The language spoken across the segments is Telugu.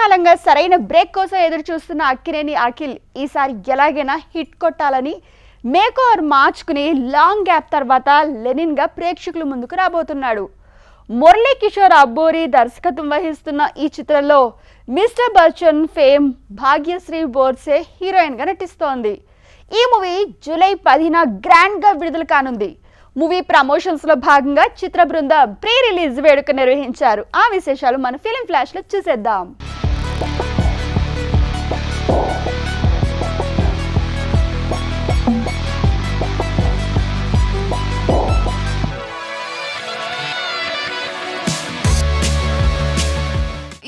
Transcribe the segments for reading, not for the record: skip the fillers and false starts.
కాలంగా సరైన బ్రేక్ కోసం ఎదురు చూస్తున్న అక్కినేని అఖిల్ ఈసారి ఎలాగైనా హిట్ కొట్టాలని మేక్ ఓవర్ మార్చుకుని లాంగ్ గ్యాప్ తర్వాత లెనిన్ గా ప్రేక్షకుల ముందుకు రాబోతున్నాడు. మురళీ కిషోర్ అబ్బోరి దర్శకత్వం వహిస్తున్న ఈ చిత్రంలో mister Bachchan fame Bhagyashri Borse heroine గా నటిస్తోంది. ఈ మూవీ జూలై 10న గ్రాండ్ గా విడుదల కానుంది. మూవీ ప్రమోషన్స్ లో భాగంగా చిత్ర బృందం ప్రీ రిలీజ్ వేడుక నిర్వహించారు. ఆ విశేషాలు మన ఫిలిం ఫ్లాష్ లో చూసేద్దాం.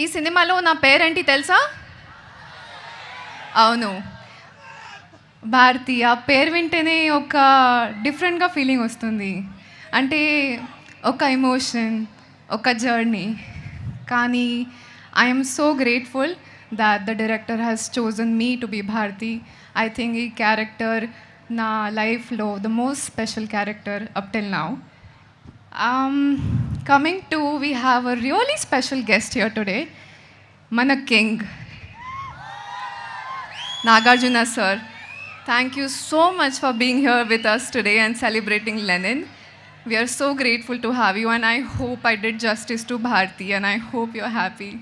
ఈ సినిమాలో నా పేరేంటి తెలుసా? అవును, భారతి. ఆ పేరు వింటేనే ఒక డిఫరెంట్గా ఫీలింగ్ వస్తుంది. అంటే ఒక ఎమోషన్, ఒక జర్నీ. కానీ I'm so grateful that the director has chosen me to be Bharti. I think ఈ క్యారెక్టర్ నా లైఫ్లో the most special character up till now. Coming to, we have a really special guest here today, మన king, Nagarjuna sir. Thank you so much for being here with us today and celebrating Lenin. We are so grateful to have you and I hope I did justice to Bharti and I hope you're happy.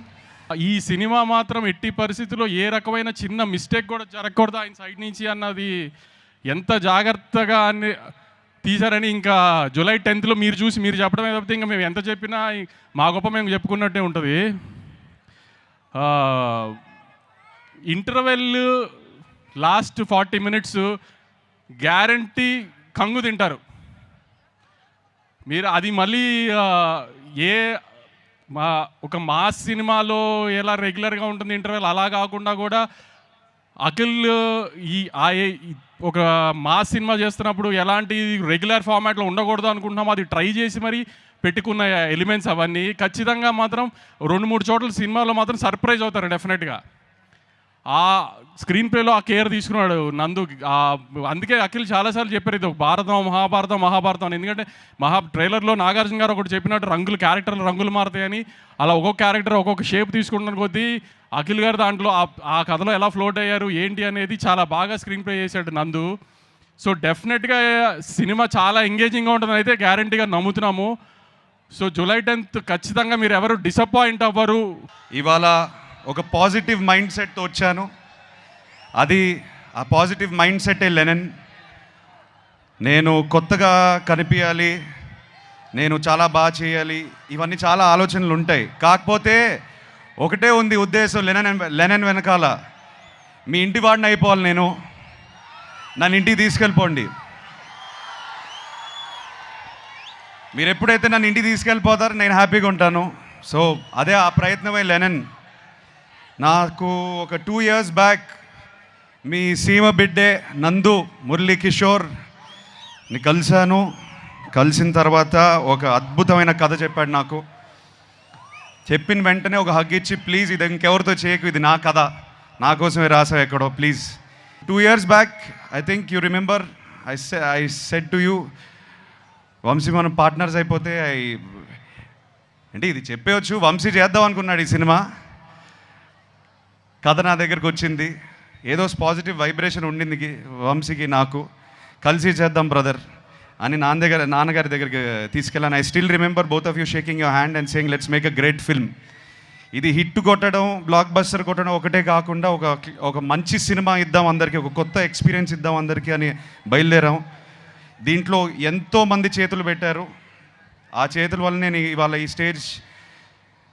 ఈ సినిమా మాత్రం ఎట్టి పరిస్థితుల్లో ఏ రకమైన చిన్న మిస్టేక్ కూడా జరగకూడదు ఆయన సైడ్ నుంచి అన్నది ఎంత జాగ్రత్తగా అన్ని తీశారని ఇంకా జూలై 10th మీరు చూసి మీరు చెప్పడమే తప్పితే ఇంకా మేము ఎంత చెప్పినా మా గొప్ప మేము చెప్పుకున్నట్టే ఉంటుంది. ఇంటర్వెల్ లాస్ట్ 40 minutes గ్యారంటీ కంగు తింటారు మీరు. అది మళ్ళీ ఒక మాస్ సినిమాలో ఎలా రెగ్యులర్గా ఉంటుంది ఇంటర్వెల్, అలా కాకుండా కూడా అఖిల్ ఒక మాస్ సినిమా చేస్తున్నప్పుడు ఎలాంటి రెగ్యులర్ ఫార్మాట్లో ఉండకూడదు అనుకుంటున్నాము. అది ట్రై చేసి మరి పెట్టుకున్న ఎలిమెంట్స్ అవన్నీ ఖచ్చితంగా మాత్రం 2-3 చోట్ల సినిమాలో మాత్రం సర్ప్రైజ్ అవుతారు డెఫినెట్గా. ఆ స్క్రీన్ ప్లేలో ఆ కేర్ తీసుకున్నాడు నందు. అందుకే అఖిల్ చాలాసార్లు చెప్పారు ఇది ఒక భారతం మహాభారతం అని. ఎందుకంటే ట్రైలర్లో నాగార్జున గారు ఒకటి చెప్పినట్టు క్యారెక్టర్లు రంగులు మారుతాయని, అలా ఒక్కొక్క క్యారెక్టర్ ఒక్కొక్క షేప్ తీసుకుంటున్న కొద్దీ అఖిల్ గారు దాంట్లో ఆ కథలో ఎలా ఫ్లోట్ అయ్యారు ఏంటి అనేది చాలా బాగా స్క్రీన్ ప్లే చేశాడు నందు. సో డెఫినెట్గా సినిమా చాలా ఎంగేజింగ్గా ఉంటుందని అయితే గ్యారంటీగా నమ్ముతున్నాము. సో జూలై 10th ఖచ్చితంగా మీరు ఎవరు డిసప్పాయింట్ అవ్వరు. ఇవాళ ఒక పాజిటివ్ మైండ్ సెట్తో వచ్చాను. అది ఆ పాజిటివ్ మైండ్ సెట్టే లెనిన్. నేను కొత్తగా కనిపించాలి, నేను చాలా బాగా చేయాలి, ఇవన్నీ చాలా ఆలోచనలు ఉంటాయి. కాకపోతే ఒకటే ఉంది ఉద్దేశం లెనిన్ వెనకాల, మీ ఇంటి వాడిని అయిపోవాలి నేను, నన్ను ఇంటికి తీసుకెళ్ళిపోండి. మీరు ఎప్పుడైతే నన్ను ఇంటికి తీసుకెళ్ళిపోతారో నేను హ్యాపీగా ఉంటాను. సో అదే ఆ ప్రయత్నమే లెనిన్. నాకు ఒక 2 years బ్యాక్ మీ సీమ బిడ్డే నందు మురళీ కిషోర్ని కలిశాను. కలిసిన తర్వాత ఒక అద్భుతమైన కథ చెప్పాడు నాకు. చెప్పిన వెంటనే ఒక హగ్ ఇచ్చి, ప్లీజ్ ఇది ఇంకెవరితో చేయకు, ఇది నా కథ, నా కోసమే రాసావు ఎక్కడో please. 2 years back I think you remember I said to you, Vamsi మనం పార్ట్నర్స్ అయిపోతే అంటే ఇది చెప్పవచ్చు, వంశీ చేద్దాం అనుకున్నాడు ఈ సినిమా. కథ నా దగ్గరకు వచ్చింది, ఏదో పాజిటివ్ వైబ్రేషన్ ఉండింది వంశీకి నాకు, కలిసి చేద్దాం బ్రదర్ అని నాన్నగారి దగ్గరికి తీసుకెళ్ళాను. I still remember both of you shaking your hand and saying let's make a great film. ఇది హిట్ కొట్టడం, బ్లాక్ బస్టర్ కొట్టడం ఒకటే కాకుండా ఒక మంచి సినిమా ఇద్దాం అందరికీ, ఒక కొత్త ఎక్స్పీరియన్స్ ఇద్దాం అందరికీ అని బయలుదేరాం. దీంట్లో ఎంతోమంది చేతులు పెట్టారు. ఆ చేతుల వల్ల నేను ఇవాళ ఈ స్టేజ్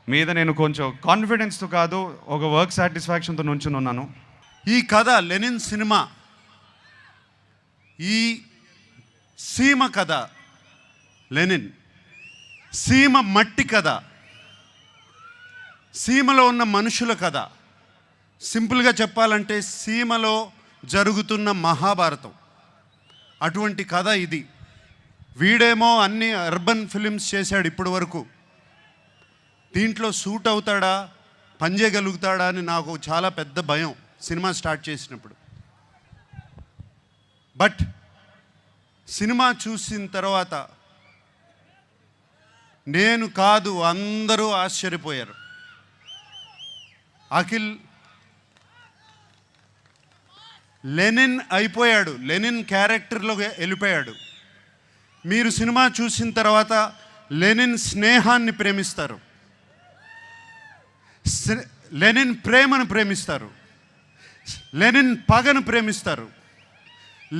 మీద నేను కొంచెం కాన్ఫిడెన్స్తో కాదు, ఒక వర్క్ సాటిస్ఫాక్షన్తో నుంచుని ఉన్నాను. ఈ కథ లెనిన్ సినిమా, ఈ సీమ కథ లెనిన్, సీమ మట్టి కథ, సీమలో ఉన్న మనుషుల కథ. సింపుల్గా చెప్పాలంటే సీమలో జరుగుతున్న మహాభారతం, అటువంటి కథ ఇది. వీడేమో అన్ని అర్బన్ ఫిలిమ్స్ చేశాడు ఇప్పటి వరకు. దీంట్లో సూట్ అవుతాడా, పనిచేయగలుగుతాడా అని నాకు చాలా పెద్ద భయం సినిమా స్టార్ట్ చేసినప్పుడు. బట్ సినిమా చూసిన తర్వాత నేను కాదు అందరూ ఆశ్చర్యపోయారు. అఖిల్ లెనిన్ అయిపోయాడు, లెనిన్ క్యారెక్టర్లో వెళ్ళిపోయాడు. మీరు సినిమా చూసిన తర్వాత లెనిన్ స్నేహాన్ని ప్రేమిస్తారు, లెనిన్ ప్రేమను ప్రేమిస్తారు, లెనిన్ పగను ప్రేమిస్తారు,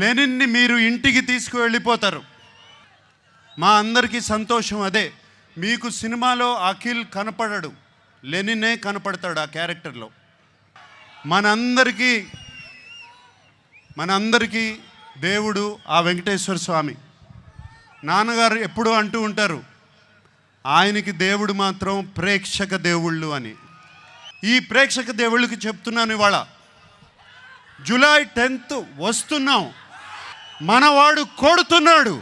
లెనిన్ని మీరు ఇంటికి తీసుకువెళ్ళిపోతారు. మా అందరికీ సంతోషం అదే. మీకు సినిమాలో అఖిల్ కనపడడు, లెనినే కనపడతాడు ఆ క్యారెక్టర్లో. మనందరికీ దేవుడు ఆ వెంకటేశ్వర స్వామి. నాన్నగారు ఎప్పుడూ అంటూ ఉంటారు, ఆయనకి దేవుడు మాత్రం ప్రేక్షక దేవుళ్ళు అని. ఈ ప్రేక్షక దేవుళ్ళకి చెప్తున్నాను, ఇవాళ జూలై 10th వస్తున్నాం, మనవాడు కొడుతున్నాడు.